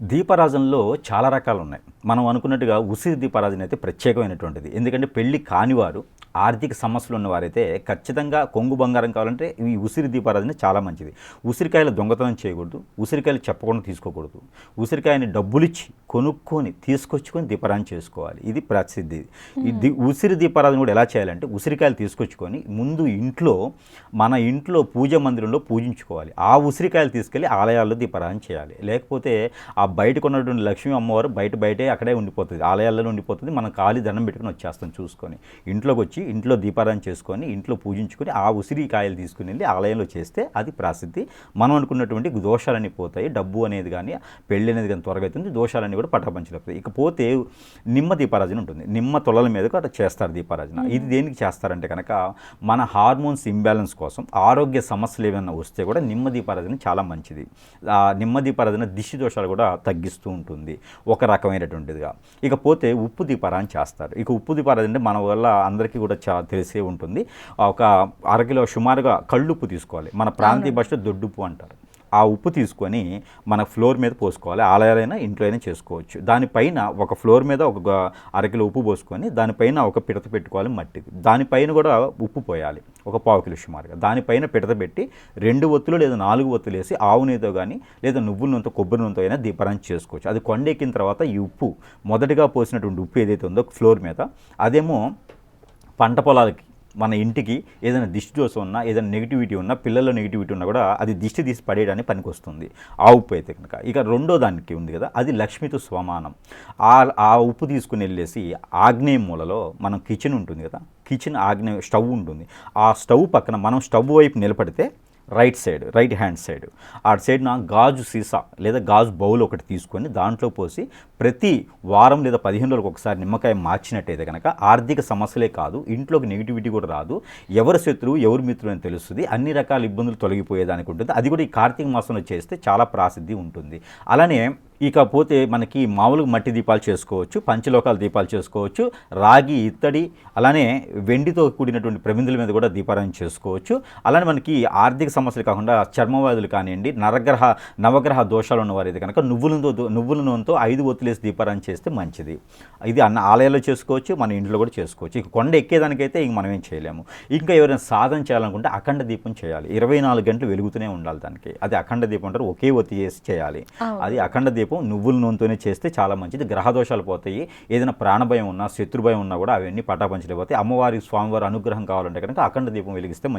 దీపారాజనలో చాలా రకాలు ఉన్నాయి. మనం అనుకున్నట్టుగా ఉసిరి దీపారాజన అయితే ప్రత్యేకమైనటువంటిది. ఎందుకంటే పెళ్లి కానివారు, ఆర్థిక సమస్యలు ఉన్నవారైతే ఖచ్చితంగా కొంగు బంగారం కావాలంటే ఈ ఉసిరి దీపారాజన చాలా మంచిది. ఉసిరికాయలు దొంగతనం చేయకూడదు, ఉసిరికాయలు చెప్పకుండా తీసుకోకూడదు. ఉసిరికాయని డబ్బులిచ్చి కొనుక్కొని తీసుకొచ్చుకొని దీపారాజన చేసుకోవాలి. ఇది ప్రసిద్ధి. ఈ ఉసిరి దీపారాజన కూడా ఎలా చేయాలంటే ఉసిరికాయలు తీసుకొచ్చుకొని ముందు మన ఇంట్లో పూజ మందిరంలో పూజించుకోవాలి. ఆ ఉసిరికాయలు తీసుకెళ్ళి ఆలయాల్లో దీపారాజన చేయాలి. లేకపోతే ఆ బయటకు ఉన్నటువంటి లక్ష్మీ అమ్మవారు బయటే అక్కడే ఉండిపోతుంది, ఆలయాల్లో ఉండిపోతుంది. మనం ఖాళీ దండం పెట్టుకుని వచ్చేస్తాం చూసుకొని. ఇంట్లోకి వచ్చి ఇంట్లో దీపారాధన చేసుకొని ఇంట్లో పూజించుకొని ఆ ఉసిరికాయలు తీసుకుని వెళ్ళి ఆలయంలో చేస్తే అది ప్రసిద్ధి. మనం అనుకున్నటువంటి దోషాలన్నీ పోతాయి. డబ్బు అనేది కానీ పెళ్ళి అనేది కానీ త్వరగా అవుతుంది, దోషాలన్నీ కూడా పటాపంచలేకపోతాయి. ఇకపోతే నిమ్మ దీపారాజన ఉంటుంది. నిమ్మ తొలల మీదకు అట్లా చేస్తారు దీపారాజన. ఇది దేనికి చేస్తారంటే కనుక మన హార్మోన్స్ ఇంబ్యాలెన్స్ కోసం, ఆరోగ్య సమస్యలు ఏమైనా వస్తే కూడా నిమ్మ దీపారాజన చాలా మంచిది. ఆ నిమ్మ దీపారాజన దిష్టి దోషాలు కూడా తగ్గిస్తూ ఉంటుంది, ఒక రకమైనటువంటిదిగా. ఇకపోతే ఉప్పు దీపారాజన చేస్తారు. ఇక ఉప్పు దీపారాజన అంటే మన వల్ల అందరికీ కూడా చాలా తెలిసే ఉంటుంది. ఒక అరకిలో సుమారుగా కళ్ళుప్పు తీసుకోవాలి. మన ప్రాంతీయ భాషలో దొడ్డుప్పు అంటారు. ఆ ఉప్పు తీసుకొని మన ఫ్లోర్ మీద పోసుకోవాలి. ఆలయాలైనా ఇంట్లో అయినా చేసుకోవచ్చు. దానిపైన ఒక ఫ్లోర్ మీద ఒక అరకిలో ఉప్పు పోసుకొని దానిపైన ఒక పిడత పెట్టుకోవాలి మట్టిది. దానిపైన కూడా ఉప్పు పోయాలి, ఒక పావు కిలో సుమారుగా. దానిపైన పిడత పెట్టి 2 ఒత్తులు లేదా 4 ఒత్తులు వేసి ఆవు నెయ్యితో కానీ లేదా నువ్వుల నూనెతో, కొబ్బరి నూనెతో అయినా దీపారాధన చేసుకోవచ్చు. అది కొండెక్కిన తర్వాత ఈ ఉప్పు, మొదటిగా పోసినటువంటి ఉప్పు ఏదైతే ఉందో ఫ్లోర్ మీద, అదేమో పంట పొలాలకి, మన ఇంటికి ఏదైనా దిష్టి దోషం ఉన్నా, ఏదైనా నెగిటివిటీ ఉన్నా, పిల్లల్లో నెగిటివిటీ ఉన్నా కూడా అది దిష్టి తీసి పడేయడానికి పనికి వస్తుంది ఆ ఉప్పు అయితే కనుక. ఇక రెండో దానికి ఉంది కదా, అది లక్ష్మితో సమానం. ఆ ఉప్పు తీసుకుని వెళ్ళేసి ఆగ్నేయ మూలలో మనం కిచెన్ ఉంటుంది కదా, కిచెన్ ఆగ్నేయ స్టవ్ ఉంటుంది. ఆ స్టవ్ పక్కన మనం స్టవ్ వైపు నిలబడితే రైట్ హ్యాండ్ సైడ్ ఆ సైడ్న గాజు సీసా లేదా గాజు బౌల్ ఒకటి తీసుకొని దాంట్లో పోసి ప్రతి వారం లేదా 15 రోజులకు ఒకసారి నిమ్మకాయ మార్చినట్టయితే కనుక ఆర్థిక సమస్యలే కాదు, ఇంట్లోకి నెగిటివిటీ కూడా రాదు, ఎవరి శత్రువు ఎవరి మిత్రుడు అని తెలుస్తుంది, అన్ని రకాల ఇబ్బందులు తొలగిపోయేదానికి ఉంటుంది. అది కూడా ఈ కార్తీక మాసంలో చేస్తే చాలా ప్రాసిద్ధి ఉంటుంది. అలానే ఇకపోతే మనకి మామూలుగా మట్టి దీపాలు చేసుకోవచ్చు, పంచలోకాల దీపాలు చేసుకోవచ్చు, రాగి, ఇత్తడి, అలానే వెండితో కూడినటువంటి ప్రమిదల మీద కూడా దీపారాధన చేసుకోవచ్చు. అలానే మనకి ఆర్థిక సమస్యలు కాకుండా చర్మవ్యాధులు కానివ్వండి, నవగ్రహ దోషాలు ఉన్నవారైతే కనుక నువ్వుల నూనెతో 5 ఒత్తులేసి దీపారాధన చేస్తే మంచిది. ఇది ఆలయాల్లో చేసుకోవచ్చు, మన ఇంట్లో కూడా చేసుకోవచ్చు. ఇక కొండ ఎక్కేదానికైతే ఇంక మనం ఏం చేయలేము. ఇంకా ఎవరైనా సాధన చేయాలనుకుంటే అఖండ దీపం చేయాలి. 24 గంటలు వెలుగుతూనే ఉండాలి దానికి. అది అఖండ దీపం అంటారు, ఒకే ఒత్తి చేసి చేయాలి. అది అఖండ దీపం నువ్వుల నూనెతోనే చేస్తే చాలా మంచిది. గ్రహదోషాలు పోతాయి. ఏదైనా ప్రాణభయం ఉన్నా, శత్రుభయం ఉన్నా కూడా అవన్నీ పటాపంచలేకపోతాయి. అమ్మవారి, స్వామివారి అనుగ్రహం కావాలంటే కనుక అఖండ దీపం వెలిగిస్తే మంచిది.